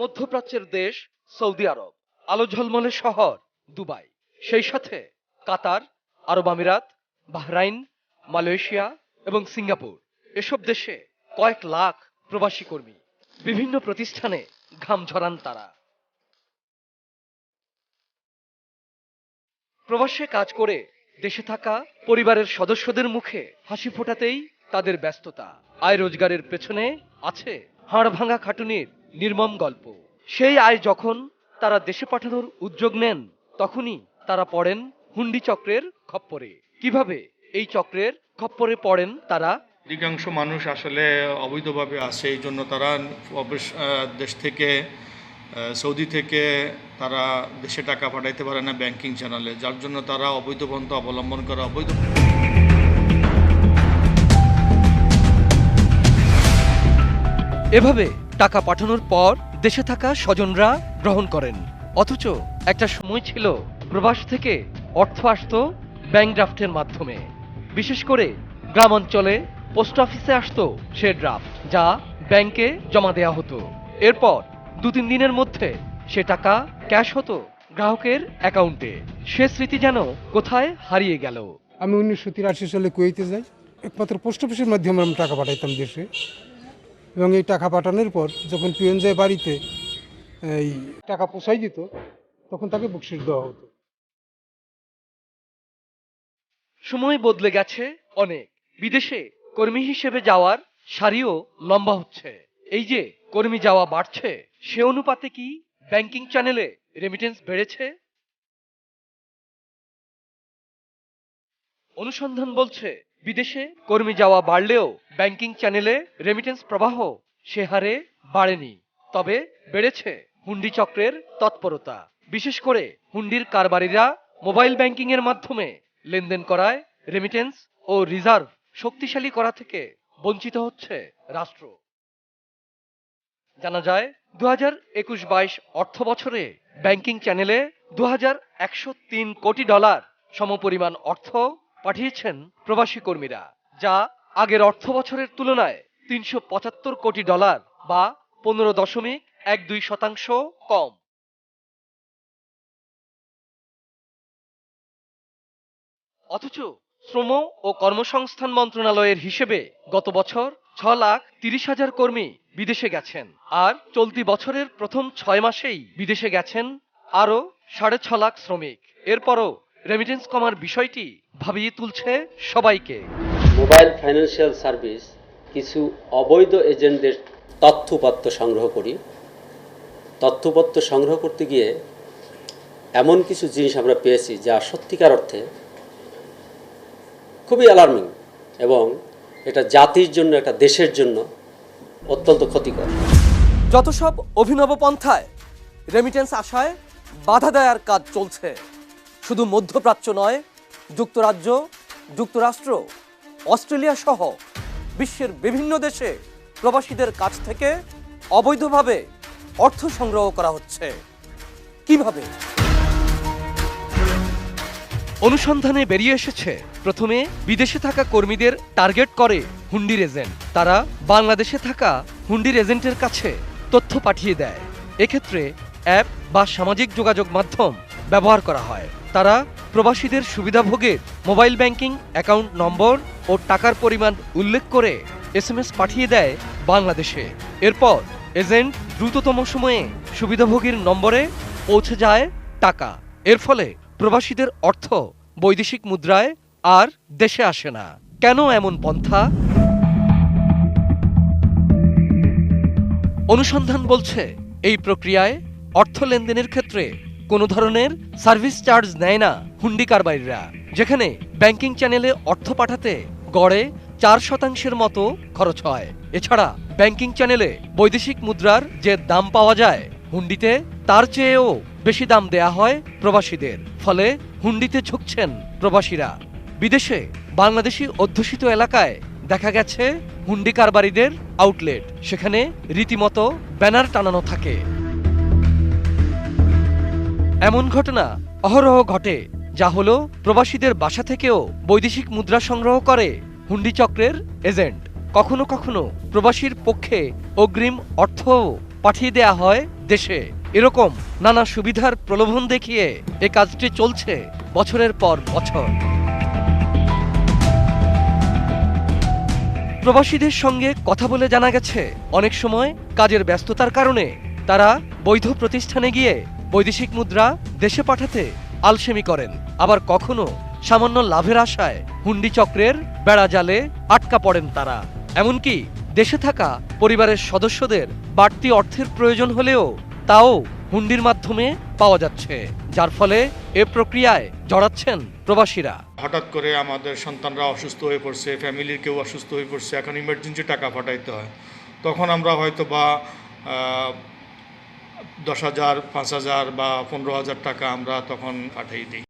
মধ্যপ্রাচ্যের দেশ সৌদি আরব, আলো ঝলমলে শহর দুবাই, সেই সাথে কাতার, আরব আমিরাত, বাহরাইন, মালয়েশিয়া এবং সিঙ্গাপুর, এসব দেশে কয়েক লাখ প্রবাসী কর্মী। বিভিন্ন প্রতিষ্ঠানে ঘাম ঝরান তারা। প্রবাসে কাজ করে দেশে থাকা পরিবারের সদস্যদের মুখে হাসি ফোটাতেই তাদের ব্যস্ততা। আয় রোজগারের পেছনে আছে হাড় ভাঙা খাটুনির নির্মম গল্প। সেই আয় যখন তারা দেশে পাঠানোর উদ্যোগ নেন, তখনই তারা পড়েন হুন্ডি চক্রের খপ্পরে। কিভাবে এই চক্রের খপ্পরে পড়েন তারা? অধিকাংশ মানুষ আসলে অবৈধভাবে আসে, এই জন্য তারা দেশ থেকে সৌদি থেকে তারা দেশে টাকা পাঠাইতে পারে না ব্যাংকিং চ্যানেলে, যার জন্য তারা অবৈধ পন্থা অবলম্বন করে। এভাবে টাকা পাঠানোর পর দেশে থাকা স্বজনরা গ্রহণ করেন। অথচ একটা সময় ছিল প্রবাস থেকে অর্থ আসতো ব্যাংক ড্রাফটের মাধ্যমে। বিশেষ করে গ্রাম অঞ্চলে পোস্ট অফিসে আসতো সে ড্রাফট, যা ব্যাংকে জমা দেওয়া হতো। এরপর 2-3 দিনের মধ্যে সে টাকা ক্যাশ হতো গ্রাহকের অ্যাকাউন্টে। সে স্মৃতি যেন কোথায় হারিয়ে গেল। আমি 1983 সালে কুয়েতে যাই। একমাত্র পোস্ট অফিসের মাধ্যমে আমি টাকা পাঠাইতাম দেশে, এবং এই টাকা পাঠানোর পর যখন পিয়ন যায় বাড়িতে এই টাকা পৌঁছাই দিত, তখন তাকে বকশিশ দেওয়া হতো। সময় বদলে গেছে অনেক। বিদেশে কর্মী হিসেবে যাওয়ার সারিও লম্বা হচ্ছে। এই যে কর্মী যাওয়া বাড়ছে, সে অনুপাতে কি ব্যাংকিং চ্যানেলে রেমিটেন্স বেড়েছে? অনুসন্ধান বলছে বিদেশে কর্মী যাওয়া বাড়লেও ব্যাংকিং চ্যানেলে রেমিটেন্স প্রবাহ সে হারে বাড়েনি। তবে বেড়েছে হুন্ডি চক্রের তৎপরতা। বিশেষ করে হুন্ডির কারবারিরা মোবাইল ব্যাংকিং এর মাধ্যমে লেনদেন করায় রেমিটেন্স ও রিজার্ভ শক্তিশালী করা থেকে বঞ্চিত হচ্ছে রাষ্ট্র। জানা যায় 2021-22 অর্থ বছরে ব্যাংকিং চ্যানেলে $2103 কোটি সমপরিমাণ অর্থ পাঠিয়েছেন প্রবাসী কর্মীরা, যা আগের অর্থ বছরের তুলনায় $375 কোটি বা 15.12% কম। অথচ শ্রম ও কর্মসংস্থান মন্ত্রণালয়ের হিসেবে গত বছর 6,30,000 কর্মী বিদেশে গেছেন, আর চলতি বছরের প্রথম 6 মাসেই বিদেশে গেছেন আরও 6.5 লাখ শ্রমিক। এরপরও রেমিটেন্স কমার বিষয়টি ভাবিয়ে তুলছে সবাইকে। মোবাইল ফাইন্যান্সিয়াল সার্ভিস কিছু অবৈধ এজেন্টদের তথ্যপত্র সংগ্রহ করি। তথ্যপত্র সংগ্রহ করতে গিয়ে এমন কিছু জিনিস আমরা পেয়েছি যা সত্যিকার অর্থে খুবই অ্যালার্মিং, এবং এটা জাতির জন্য, একটা দেশের জন্য অত্যন্ত ক্ষতিকর। যত সব অভিনব পন্থায় রেমিটেন্স আশায় বাধা দেওয়ার কাজ চলছে, শুধু মধ্যপ্রাচ্য নয়, যুক্তরাজ্য, যুক্তরাষ্ট্র, অস্ট্রেলিয়া সহ বিশ্বের বিভিন্ন দেশে প্রবাসীদের কাছ থেকে অবৈধভাবে অর্থ সংগ্রহ করা হচ্ছে। কিভাবে? অনুসন্ধানে বেরিয়ে এসেছে, প্রথমে বিদেশে থাকা কর্মীদের টার্গেট করে হুন্ডির এজেন্ট। তারা বাংলাদেশে থাকা হুন্ডির এজেন্টের কাছে তথ্য পাঠিয়ে দেয়। এক্ষেত্রে অ্যাপ বা সামাজিক যোগাযোগ মাধ্যম ব্যবহার করা হয়। তারা প্রবাসীদের সুবিধাভোগের মোবাইল ব্যাংকিং অ্যাকাউন্ট নম্বর ও টাকার পরিমাণ উল্লেখ করে SMS পাঠিয়ে দেয় বাংলাদেশে। এরপর এজেন্ট দ্রুততম সময়ে সুবিধাভোগীর নম্বরে পৌঁছে যায় টাকা। এর ফলে প্রবাসীদের অর্থ বৈদেশিক মুদ্রায় আর দেশে আসে না। কেন এমন পন্থা? অনুসন্ধান বলছে এই প্রক্রিয়ায় অর্থ লেনদেনের ক্ষেত্রে কোনো ধরনের সার্ভিস চার্জ নেয় না হুন্ডি কারবারিরা, যেখানে ব্যাংকিং চ্যানেলে অর্থ পাঠাতে গড়ে 4% মতো খরচ হয়। এছাড়া ব্যাংকিং চ্যানেলে বৈদেশিক মুদ্রার যে দাম পাওয়া যায়, হুন্ডিতে তার চেয়েও বেশি দাম দেয়া হয় প্রবাসীদের। ফলে হুন্ডিতে ঝুঁকছেন প্রবাসীরা। বিদেশে বাংলাদেশি অধ্যুষিত এলাকায় দেখা গেছে হুন্ডি কারবারিদের আউটলেট, সেখানে রীতিমতো ব্যানার টানানো থাকে। এমন ঘটনা অহরহ ঘটে, যা হলো প্রবাসীদের বাসা থেকেও বৈদেশিক মুদ্রা সংগ্রহ করে হুন্ডি চক্রের এজেন্ট। কখনো কখনো প্রবাসীর পক্ষে অগ্রিম অর্থও পাঠিয়ে দেয়া হয় দেশে। এরকম নানা সুবিধার প্রলোভন দেখিয়ে এ কাজটি চলছে বছরের পর বছর। প্রবাসীদের সঙ্গে কথা বলে জানা গেছে, অনেক সময় কাজের ব্যস্ততার কারণে তারা বৈধ প্রতিষ্ঠানে গিয়ে বৈদেশিক মুদ্রা দেশে পাঠাতে আলসেমি করেন। আবার কখনো সামান্য লাভের আশায় হুন্ডি চক্রের বেড়াজালে আটকা পড়েন তারা। এমনকি দেশে থাকা পরিবারের সদস্যদের বাড়তি অর্থের প্রয়োজন হলেও তাও হুন্ডির মাধ্যমে পাওয়া যাচ্ছে, যার ফলে এ প্রক্রিয়ায় জড়াচ্ছেন প্রবাসীরা। হঠাৎ করে আমাদের সন্তানরা অসুস্থ হয়ে পড়ছে, ফ্যামিলির কেউ অসুস্থ হয়ে পড়ছে, এখন ইমার্জেন্সি টাকা পাঠাইতে হয়, তখন আমরা হয়তো বা 10,000, 5,000 বা 15,000 টাকা আমরা তখন পাঠিয়ে দিই।